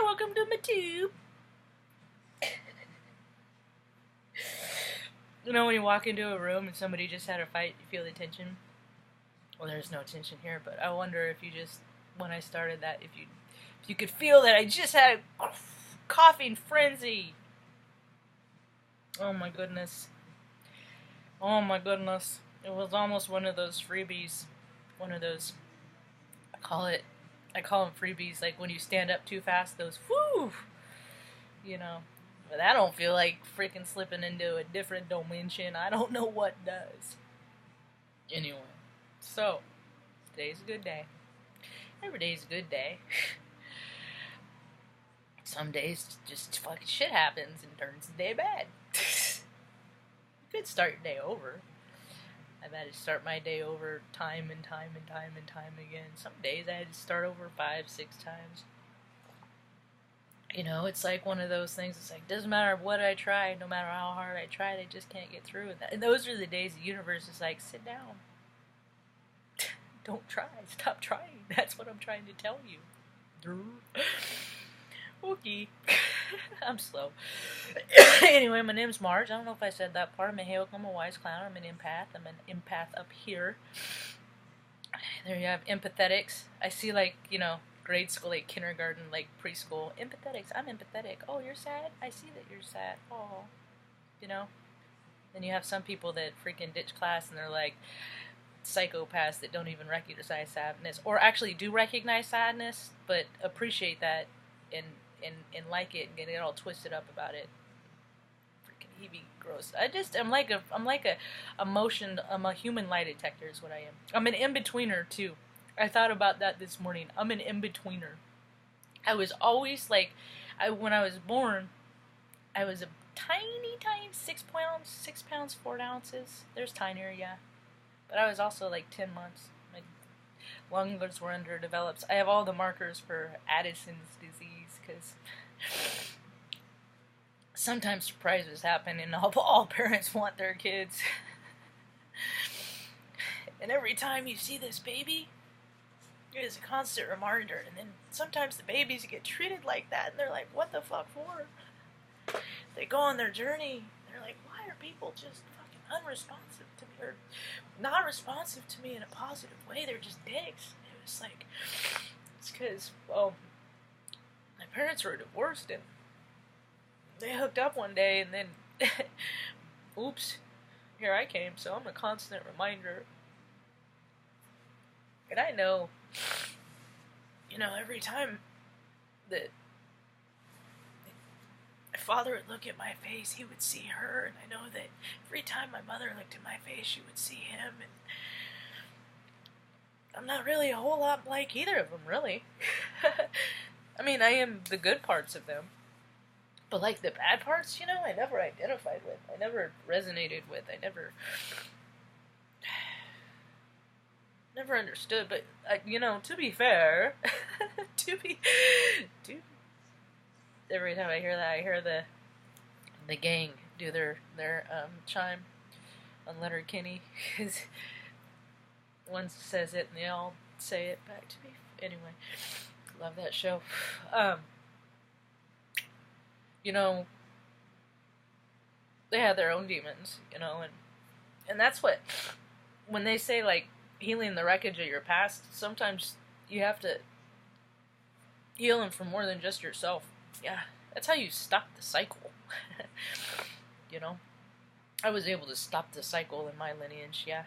welcome to my tube. You know when you walk into a room and somebody just had a fight, you feel the tension? Well, there's no tension here, but I wonder if you just, when I started that, if you could feel that I just had a coughing frenzy. Oh my goodness. Oh my goodness. It was almost one of those freebies. One of those, I call them freebies, like when you stand up too fast, those whoo, you know. But I don't feel like freaking slipping into a different dimension. I don't know what does. Anyway, so, today's a good day. Every day's a good day. Some days just fucking shit happens and turns the day bad. You could start your day over. I've had to start my day over time and time and time and time again. Some days I had to start over 5-6 times. You know, it's like one of those things, it's like, doesn't matter what I try, no matter how hard I try, I just can't get through. And those are the days the universe is like, sit down. Don't try. Stop trying. That's what I'm trying to tell you. Okay. I'm slow. Anyway, my name's Marge. I don't know if I said that part. I'm a Hale, I'm a wise clown. I'm an empath. I'm an empath up here. There you have empathetics. I see, like, you know, grade school, like kindergarten, like preschool. Empathetics. I'm empathetic. Oh, you're sad? I see that you're sad. Oh. You know? Then you have some people that freaking ditch class and they're like psychopaths that don't even recognize sadness. Or actually do recognize sadness, but appreciate that and like it and get all twisted up about it. Freaking heavy gross. I'm like a human lie detector is what I am. I'm an in-betweener too. I thought about that this morning. I'm an in-betweener. I was always like, when I was born, I was a tiny 6 pounds 4 ounces. There's tinier, yeah. But I was also like 10 months. My lungs were underdeveloped. I have all the markers for Addison's disease because sometimes surprises happen and all parents want their kids. And every time you see this baby, it is a constant reminder. And then sometimes the babies get treated like that and they're like, what the fuck for? They go on their journey. They're like, why are people just fucking unresponsive to me or not responsive to me in a positive way? They're just dicks. It was like, it's because, well, my parents were divorced and they hooked up one day and then, oops, here I came. So I'm a constant reminder. And I know, you know, every time that my father would look at my face, he would see her. And I know that every time my mother looked at my face, she would see him. And I'm not really a whole lot like either of them, really. I mean, I am the good parts of them. But like the bad parts, you know, I never identified with. I never resonated with. I never understood. But, you know, to be fair, every time I hear that, I hear the gang do their chime on Letterkenny. Because one says it and they all say it back to me. Anyway, love that show. You know, they have their own demons, you know, and that's what, when they say, like, healing the wreckage of your past, sometimes you have to heal them from more than just yourself. Yeah, that's how you stop the cycle. You know, I was able to stop the cycle in my lineage, yeah.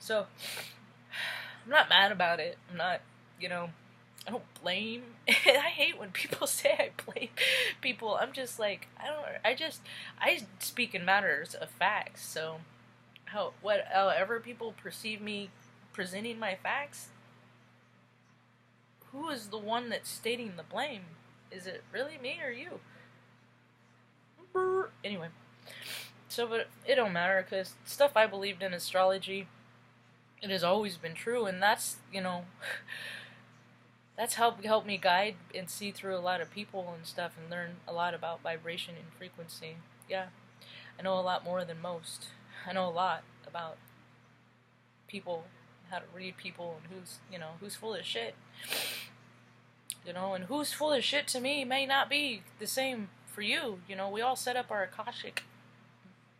So, I'm not mad about it. I'm not, you know, I don't blame. I hate when people say I blame people. I'm just like, I speak in matters of facts. So, however people perceive me presenting my facts, who is the one that's stating the blame? Is it really me or you? Anyway, so, but it don't matter, because stuff I believed in astrology, it has always been true, and that's, you know, that's helped me guide and see through a lot of people and stuff and learn a lot about vibration and frequency. Yeah, I know a lot more than most. I know a lot about people, how to read people, and who's full of shit. you know, and who's full of shit to me may not be the same for you. You know, we all set up our Akashic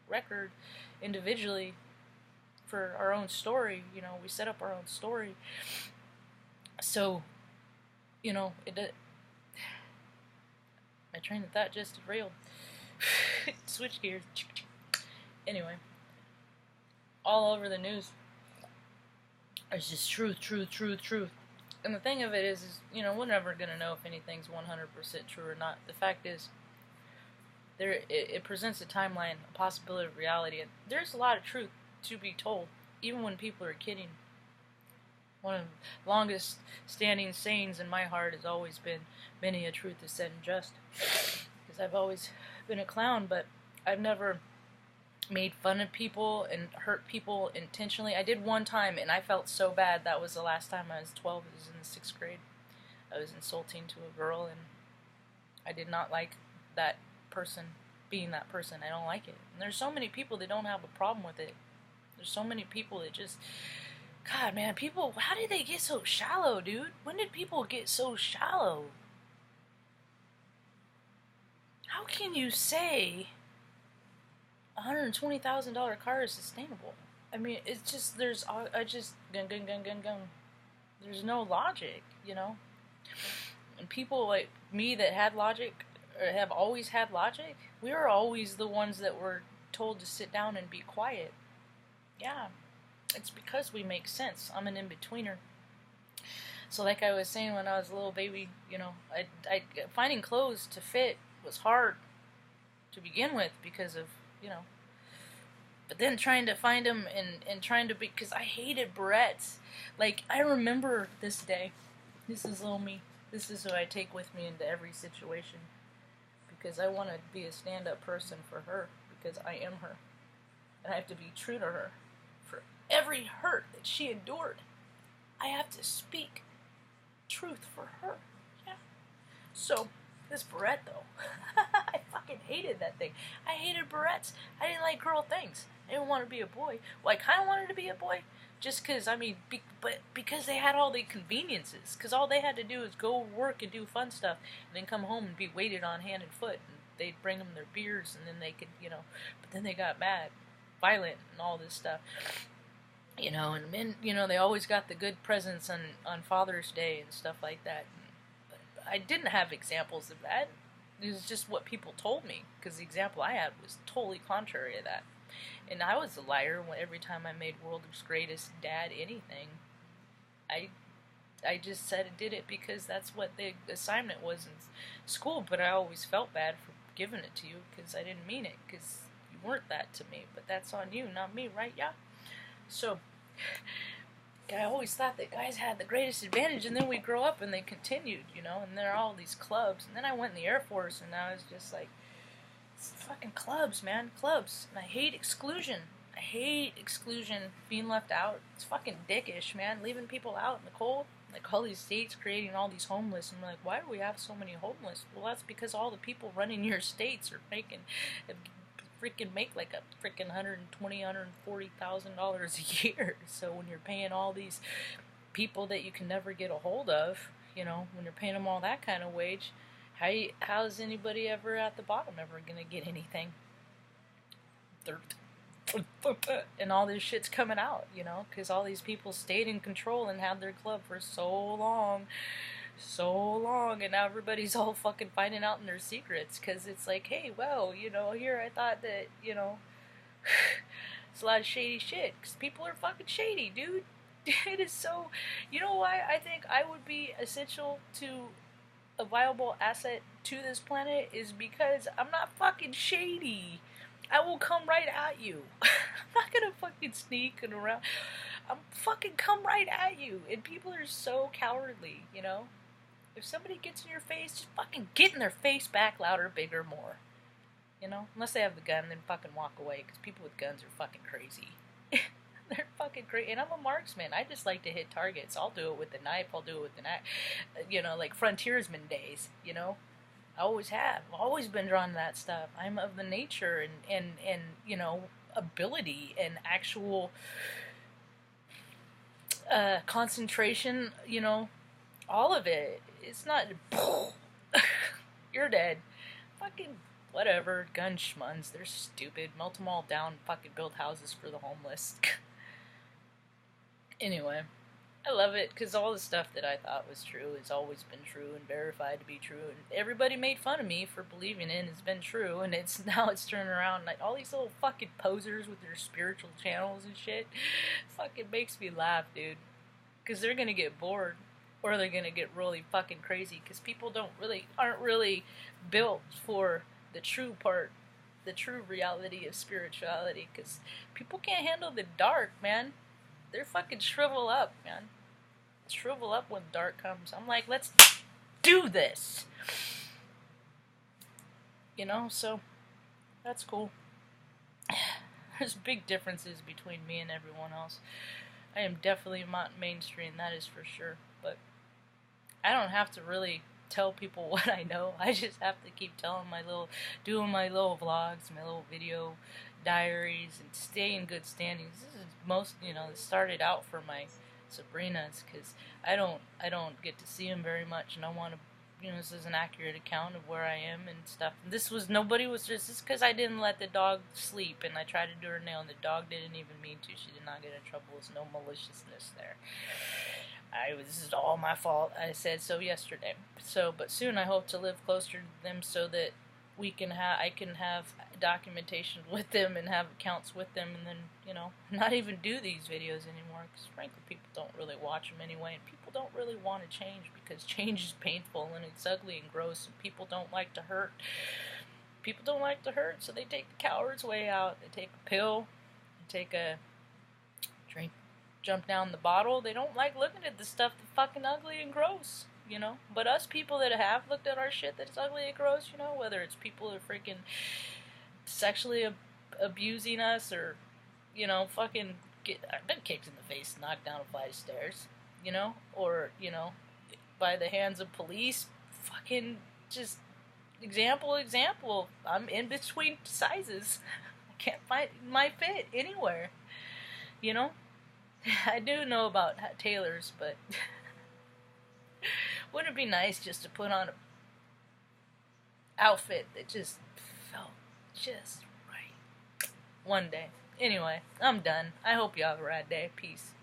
record individually for our own story. You know, we set up our own story. So, you know, my train of thought just derailed. Switch gears. Anyway, all over the news, there's just truth. And the thing of it is, you know, we're never going to know if anything's 100% true or not. The fact is, it presents a timeline, a possibility of reality, and there's a lot of truth to be told, even when people are kidding. One of the longest standing sayings in my heart has always been, many a truth is said and just, because I've always been a clown, but I've never made fun of people and hurt people intentionally. I did one time, and I felt so bad. That was the last time I was 12. It was in the 6th grade. I was insulting to a girl, and I did not like that person being that person. I don't like it. And there's so many people that don't have a problem with it. There's so many people that just, God, man, people, how did they get so shallow, dude? When did people get so shallow? How can you say $120,000 car is sustainable? I mean, it's just, there's no logic, you know? And people like me that had logic, or have always had logic, we are always the ones that were told to sit down and be quiet. Yeah, it's because we make sense. I'm an in-betweener. So like I was saying when I was a little baby, you know, finding clothes to fit was hard to begin with because of, you know, but then trying to find them and trying to be, because I hated barrettes. Like, I remember this day. This is little me. This is who I take with me into every situation, because I want to be a stand-up person for her, because I am her. And I have to be true to her. For every hurt that she endured, I have to speak truth for her. Yeah. So, this barrette, though, I fucking hated that thing. I hated barrettes. I didn't like girl things. I didn't want to be a boy. Well, I kind of wanted to be a boy, just because, I mean, but because they had all the conveniences. Because all they had to do is go work and do fun stuff, and then come home and be waited on hand and foot. And they'd bring them their beers, and then they could, you know, but then they got mad, violent, and all this stuff. You know, and men, you know, they always got the good presents on Father's Day and stuff like that. But I didn't have examples of that. It was just what people told me, because the example I had was totally contrary to that. And I was a liar every time I made World's Greatest Dad anything. I just said I did it because that's what the assignment was in school, but I always felt bad for giving it to you because I didn't mean it, because you weren't that to me. But that's on you, not me, right? Yeah. So I always thought that guys had the greatest advantage, and then we grow up and they continued, you know, and there are all these clubs. And then I went in the Air Force, and I was just like, it's fucking clubs, man, clubs. And I hate exclusion. I hate exclusion, being left out. It's fucking dickish, man, leaving people out in the cold. Like all these states creating all these homeless, and I'm like, why do we have so many homeless? Well, that's because all the people running your states are make like a freaking $140,000 a year. So when you're paying all these people that you can never get a hold of, you know, when you're paying them all that kind of wage, how's anybody ever at the bottom ever gonna get anything? And all this shit's coming out, you know, because all these people stayed in control and had their club for so long, and now everybody's all fucking finding out in their secrets, because it's like, hey, well, you know, here I thought that, you know, it's a lot of shady shit, because people are fucking shady, dude. It is so, you know why I think I would be essential to a viable asset to this planet is because I'm not fucking shady. I will come right at you. I'm not gonna fucking sneak and around. I'm fucking come right at you. And people are so cowardly, you know? If somebody gets in your face, just fucking get in their face back louder, bigger, more. You know? Unless they have the gun, then fucking walk away, because people with guns are fucking crazy. They're fucking crazy. And I'm a marksman. I just like to hit targets. I'll do it with the knife. I'll do it with the knife. You know, like frontiersman days, you know? I always have. I've always been drawn to that stuff. I'm of the nature and you know, ability and actual concentration, you know, All of it. It's not, you're dead. Fucking whatever, gun schmuns, they're stupid. Melt them all down, fucking build houses for the homeless. Anyway, I love it because all the stuff that I thought was true has always been true and verified to be true, and everybody made fun of me for believing it, and it's been true, and it's now it's turning around like all these little fucking posers with their spiritual channels and shit. Fucking makes me laugh, dude, because they're gonna get bored, or they're gonna get really fucking crazy because people aren't really built for the true part, the true reality of spirituality, because people can't handle the dark, man. They're fucking shrivel up, man. Shrivel up when dark comes. I'm like, let's do this. You know, so that's cool. There's big differences between me and everyone else. I am definitely not mainstream, that is for sure. But I don't have to really tell people what I know. I just have to keep doing my little vlogs, my little video diaries, and stay in good standings. This is it started out for my Sabrinas, because I don't get to see them very much, and I want to, this is an accurate account of where I am and stuff. This is because I didn't let the dog sleep, and I tried to do her nail, and the dog didn't even mean to. She did not get in trouble. There's no maliciousness there. This is all my fault. I said so yesterday. But soon I hope to live closer to them so that I can have documentation with them and have accounts with them, and then, not even do these videos anymore, because frankly people don't really watch them anyway, and people don't really want to change because change is painful and it's ugly and gross, and people don't like to hurt. People don't like to hurt, so they take the coward's way out. They take a pill, they take a drink, jump down the bottle. They don't like looking at the stuff that's fucking ugly and gross. But us people that have looked at our shit that's ugly and gross, whether it's people that are freaking sexually abusing us, or, I've been kicked in the face, knocked down a flight of stairs, or, by the hands of police, fucking just example, I'm in between sizes. I can't find my fit anywhere, I do know about tailors, but wouldn't it be nice just to put on an outfit that just felt just right one day? Anyway, I'm done. I hope you have a rad day. Peace.